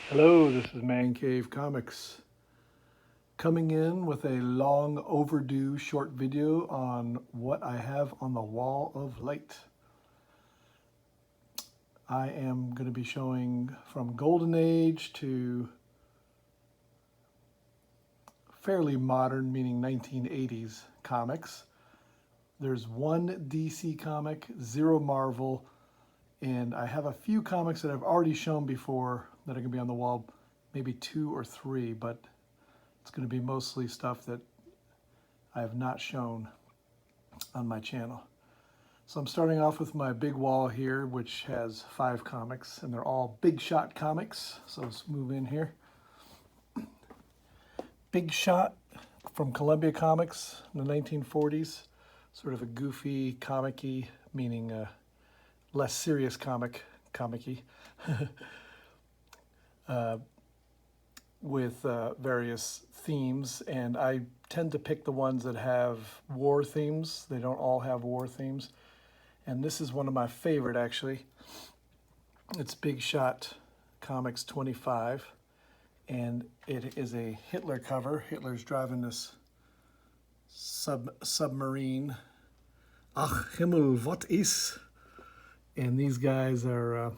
Hello, this is Man Cave Comics, coming in with a long overdue short video on what I have on the wall of light. I am going to be showing from Golden Age to fairly modern, meaning 1980s comics. There's one DC comic, zero Marvel, and I have a few comics that I've already shown before that are going to be on the wall, maybe 2 or 3, but it's going to be mostly stuff that I have not shown on my channel. So I'm starting off with my big wall here, which has 5 comics, and they're all Bigshot comics. So let's move in here. Bigshot from Columbia Comics in the 1940s, sort of a goofy, comic-y, meaning less serious comic-y, with various themes, and I tend to pick the ones that have war themes. They don't all have war themes, and this is one of my favorite, actually. It's Bigshot Comics 25, and it is a Hitler cover. Hitler's driving this submarine. Ach Himmel, what is? And these guys are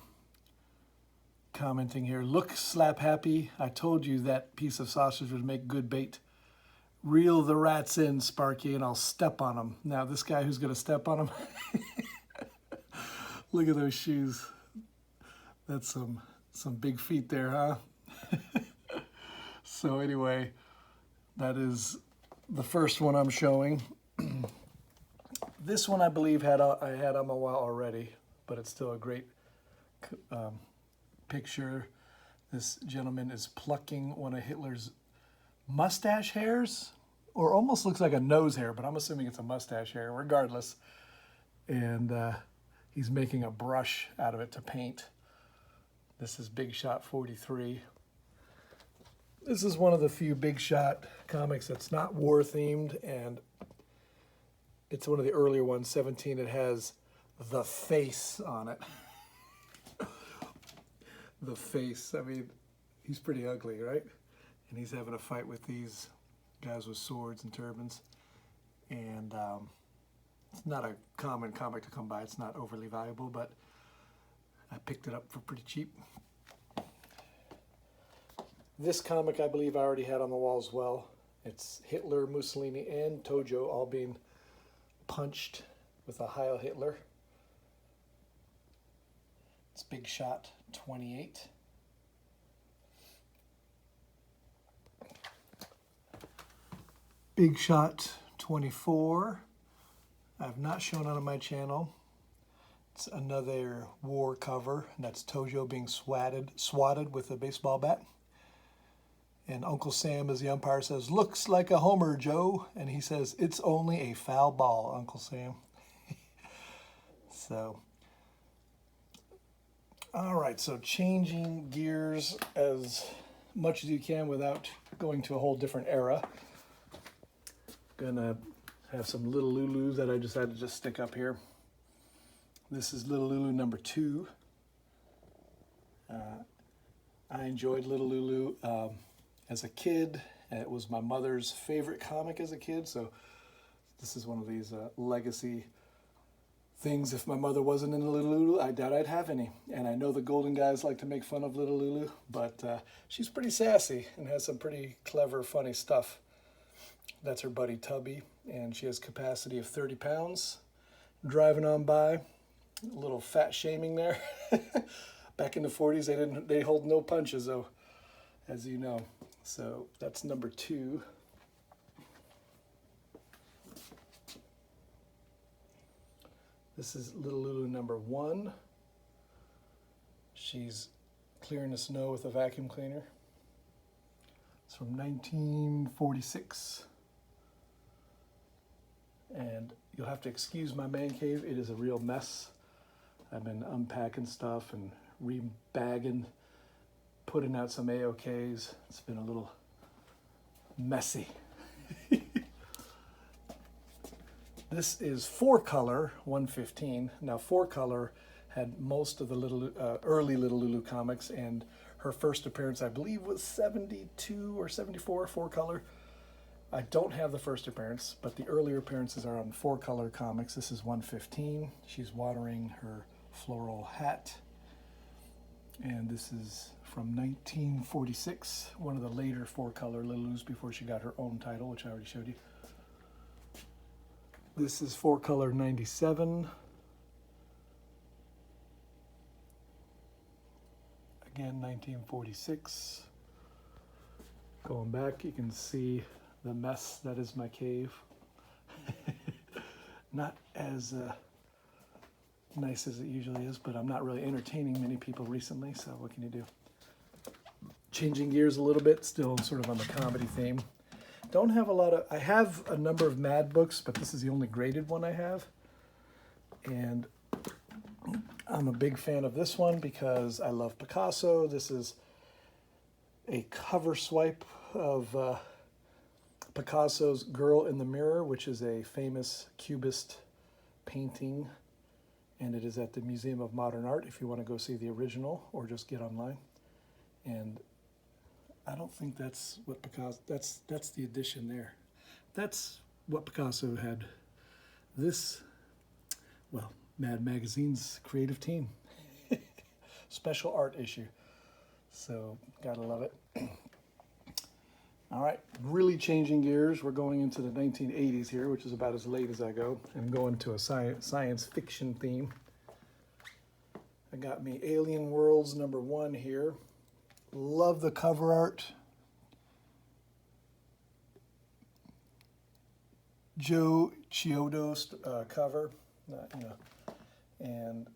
commenting here. Look, slap happy. I told you that piece of sausage would make good bait. Reel the rats in, Sparky, and I'll step on them. Now, this guy who's going to step on them, look at those shoes. That's some big feet there, huh? So anyway, that is the first one I'm showing. This one I believe I had on my wall already, but it's still a great picture. This gentleman is plucking one of Hitler's mustache hairs, or almost looks like a nose hair, but I'm assuming it's a mustache hair regardless. And he's making a brush out of it to paint. This is Bigshot 43. This is one of the few Bigshot comics that's not war themed, and it's one of the earlier ones, 17. It has the face on it. The face, I mean, he's pretty ugly, right? And he's having a fight with these guys with swords and turbans. And it's not a common comic to come by. It's not overly valuable, but I picked it up for pretty cheap. This comic I believe I already had on the wall as well. It's Hitler, Mussolini, and Tojo all being punched with a Heil Hitler. It's Bigshot 28. Bigshot 24. I've not shown on my channel. It's another war cover, and that's Tojo being swatted with a baseball bat. And Uncle Sam, as the umpire, says, "Looks like a homer, Joe." And he says, "It's only a foul ball, Uncle Sam." So, all right, so changing gears as much as you can without going to a whole different era. Gonna have some Little Lulus that I decided to just stick up here. This is Little Lulu number 2. I enjoyed Little Lulu as a kid. It was my mother's favorite comic as a kid, so this is one of these legacy things. If my mother wasn't in Little Lulu, I doubt I'd have any. And I know the Golden guys like to make fun of Little Lulu, but she's pretty sassy and has some pretty clever, funny stuff. That's her buddy Tubby, and she has capacity of 30 pounds. Driving on by, a little fat shaming there. Back in the 40s, they hold no punches, though, as you know. So that's number 2. This is Little Lulu number 1. She's clearing the snow with a vacuum cleaner. It's from 1946. And you'll have to excuse my man cave. It is a real mess. I've been unpacking stuff and rebagging, putting out some AOKs. It's been a little messy. This is 4-color 115. Now 4-color had most of the early Little Lulu comics, and her first appearance, I believe, was 72 or 74, 4-color. I don't have the first appearance, but the earlier appearances are on 4-color comics. This is 115. She's watering her floral hat. And this is from 1946, one of the later 4-color Lulus before she got her own title, which I already showed you. This is 4-color 97. Again, 1946. Going back, you can see the mess that is my cave. Not as nice as it usually is, but I'm not really entertaining many people recently, so what can you do? Changing gears a little bit, still sort of on the comedy theme. Don't have a lot of, I have a number of Mad books, but this is the only graded one I have. And I'm a big fan of this one because I love Picasso. This is a cover swipe of Picasso's Girl in the Mirror, which is a famous Cubist painting. And it is at the Museum of Modern Art if you want to go see the original or just get online. And I don't think that's what Picasso, that's the edition there. That's what Picasso had. This, well, Mad Magazine's creative team. Special art issue. So, gotta love it. All right, really changing gears. We're going into the 1980s here, which is about as late as I go. I'm going to a science fiction theme. I got me Alien Worlds #1 here. Love the cover art. Joe Chiodo's cover, and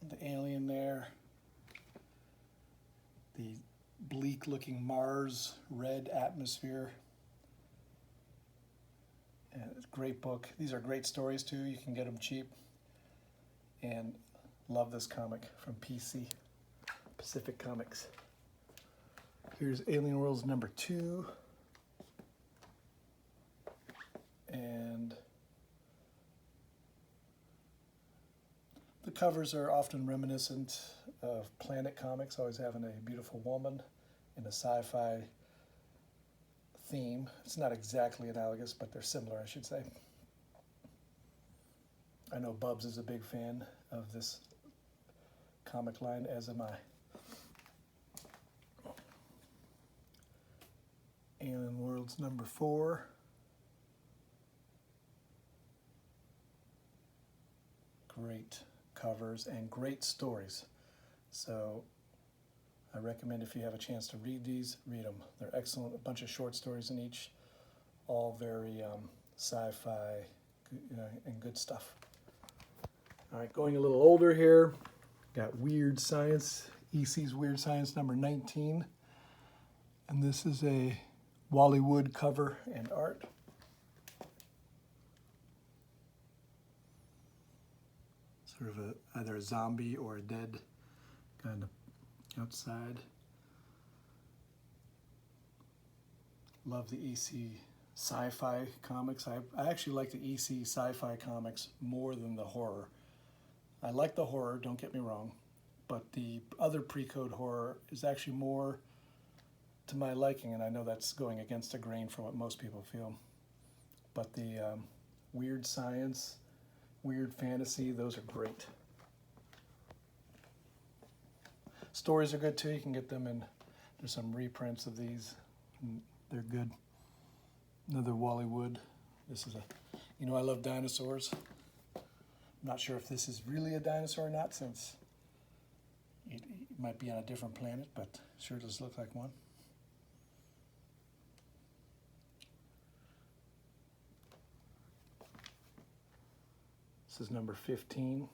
the alien there. The bleak-looking Mars, red atmosphere. And it's a great book. These are great stories too. You can get them cheap. And love this comic from PC, Pacific Comics. Here's Alien Worlds #2. And the covers are often reminiscent of Planet Comics, always having a beautiful woman in a sci-fi theme. It's not exactly analogous, but they're similar, I should say. I know Bubs is a big fan of this comic line, as am I. Alien Worlds #4. Great covers and great stories. So I recommend, if you have a chance to read these, read them. They're excellent. A bunch of short stories in each, all very sci-fi and good stuff. All right, going a little older here. Got Weird Science, EC's Weird Science #19. And this is a Wally Wood cover and art. Sort of either a zombie or a dead kind of outside. Love the EC sci-fi comics. I actually like the EC sci-fi comics more than the horror. I like the horror, don't get me wrong, but the other pre-code horror is actually more to my liking, and I know that's going against the grain for what most people feel. But the Weird Science, Weird Fantasy, those are great. Stories are good too. You can get them in, there's some reprints of these. They're good. Another Wally Wood. This is I love dinosaurs. I'm not sure if this is really a dinosaur or not, since it might be on a different planet, but sure does look like one. This is #15.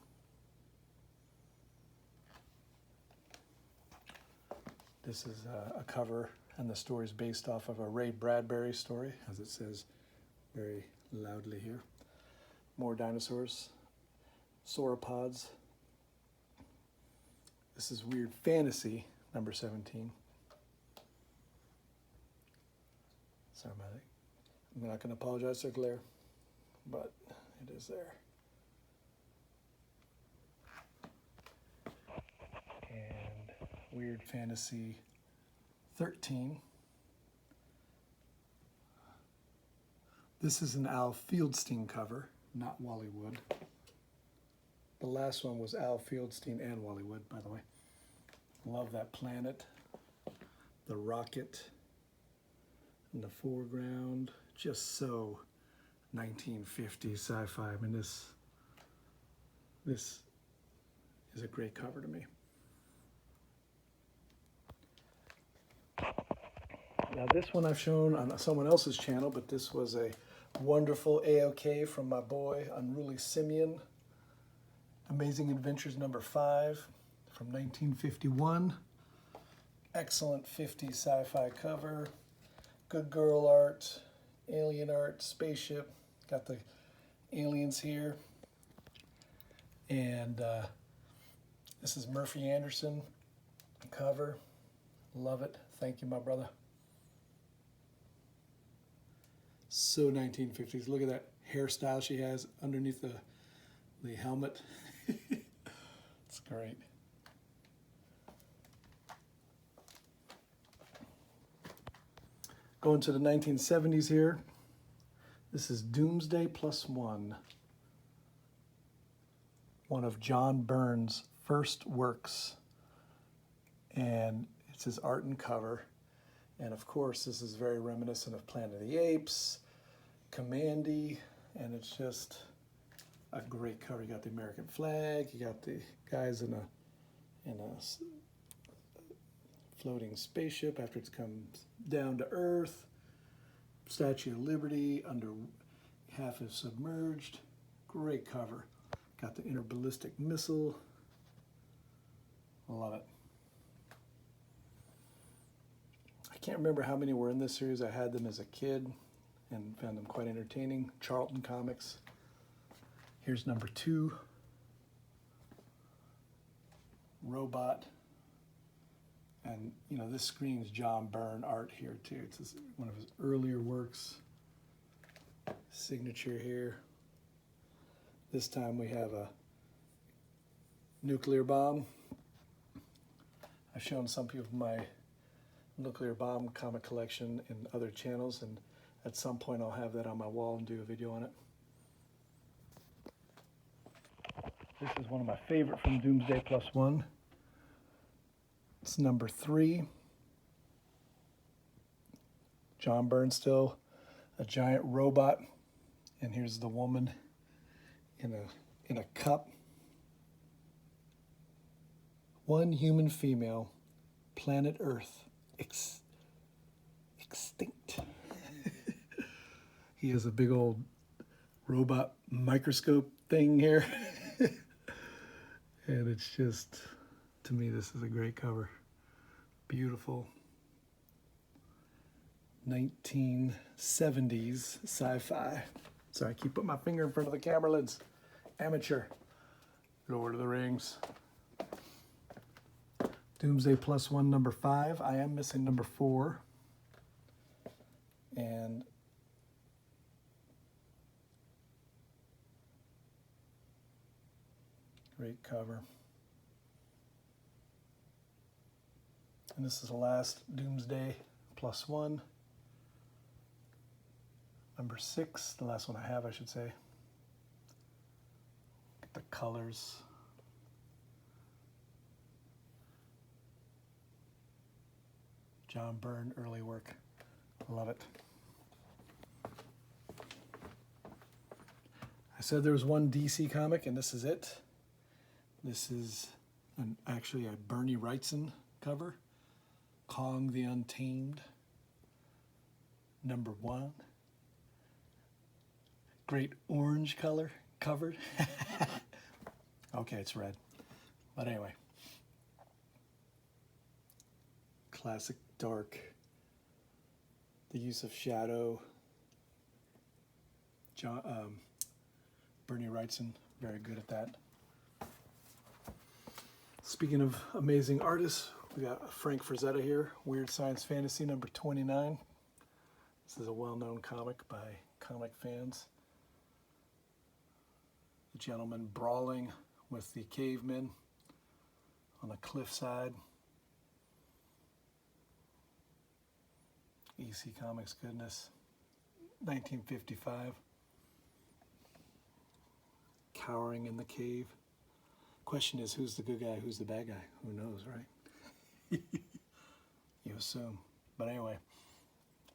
This is a cover, and the story is based off of a Ray Bradbury story, as it says very loudly here. More dinosaurs, sauropods. This is Weird Fantasy, #17. Sorry about it. I'm not going to apologize for glare, but it is there. Weird Fantasy 13. This is an Al Fieldstein cover, not Wally Wood. The last one was Al Fieldstein and Wally Wood, by the way. Love that planet. The rocket in the foreground. Just so 1950s sci-fi. I mean, this is a great cover to me. Now this one I've shown on someone else's channel, but this was a wonderful AOK from my boy Unruly Simeon. Amazing Adventures #5 from 1951. Excellent 50s sci-fi cover. Good girl art, alien art, spaceship. Got the aliens here. And this is Murphy Anderson cover. Love it. Thank you, my brother. So 1950s. Look at that hairstyle she has underneath the helmet. It's great. Going to the 1970s here. This is Doomsday +1. One of John Byrne's first works. And it's his art and cover. And of course, this is very reminiscent of Planet of the Apes, Commandy, and it's just a great cover. You got the American flag, you got the guys in a floating spaceship after it's come down to Earth, Statue of Liberty, under half is submerged. Great cover. Got the interballistic missile. Love it. I can't remember how many were in this series. I had them as a kid and found them quite entertaining. Charlton Comics. Here's #2. Robot. And, you know, this screams John Byrne art here, too. It's one of his earlier works. Signature here. This time we have a nuclear bomb. I've shown some people my nuclear bomb comic collection in other channels, and at some point I'll have that on my wall and do a video on it. This is one of my favorite from Doomsday +1. It's #3. John Byrne still, a giant robot, and here's the woman in a cup. One human female, planet Earth, extinct. He has a big old robot microscope thing here. And it's just, to me, this is a great cover. Beautiful. 1970s sci-fi. Sorry, I keep putting my finger in front of the camera lens. Amateur. Lord of the Rings. Doomsday +1 #5. I am missing #4. And great cover. And this is the last Doomsday +1. #6, the last one I have, I should say. Get the colors. John Byrne, early work. Love it. I said there was one DC comic, and this is it. This is actually a Bernie Wrightson cover. Kong the Untamed. #1. Great orange color covered. Okay, it's red. But anyway. Classic dark. The use of shadow. Bernie Wrightson, very good at that. Speaking of amazing artists, we got Frank Frazetta here, Weird Science Fantasy #29. This is a well-known comic by comic fans. The gentleman brawling with the cavemen on a cliffside. EC Comics goodness. 1955. Cowering in the cave. Question is, who's the good guy, who's the bad guy? Who knows, right? You assume. But anyway,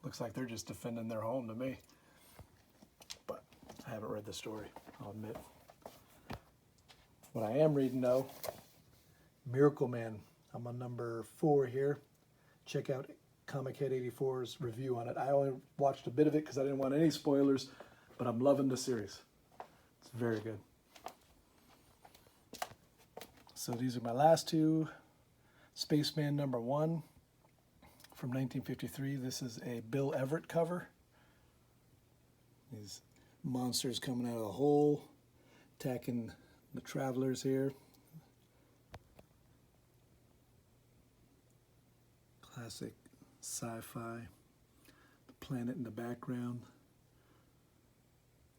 looks like they're just defending their home to me. But I haven't read the story, I'll admit. What I am reading though, Miracle Man. I'm on number 4 here. Check out Comic Head 84's review on it. I only watched a bit of it because I didn't want any spoilers, but I'm loving the series. It's very good. So these are my last two. Spaceman number 1 from 1953. This is a Bill Everett cover. These monsters coming out of the hole, attacking the travelers here. Classic sci-fi. The planet in the background.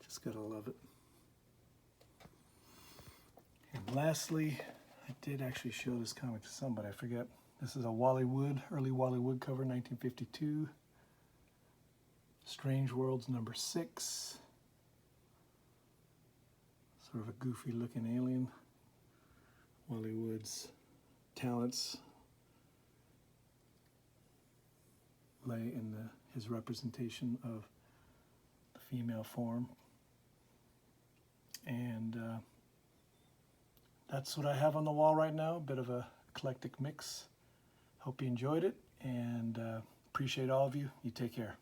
Just gotta love it. And lastly, I did actually show this comic to somebody, I forget. This is a Wally Wood, early Wally Wood cover, 1952. Strange Worlds number 6. Sort of a goofy looking alien. Wally Wood's talents lay in his representation of the female form. And that's what I have on the wall right now, a bit of a eclectic mix. Hope you enjoyed it, and appreciate all of you. You take care.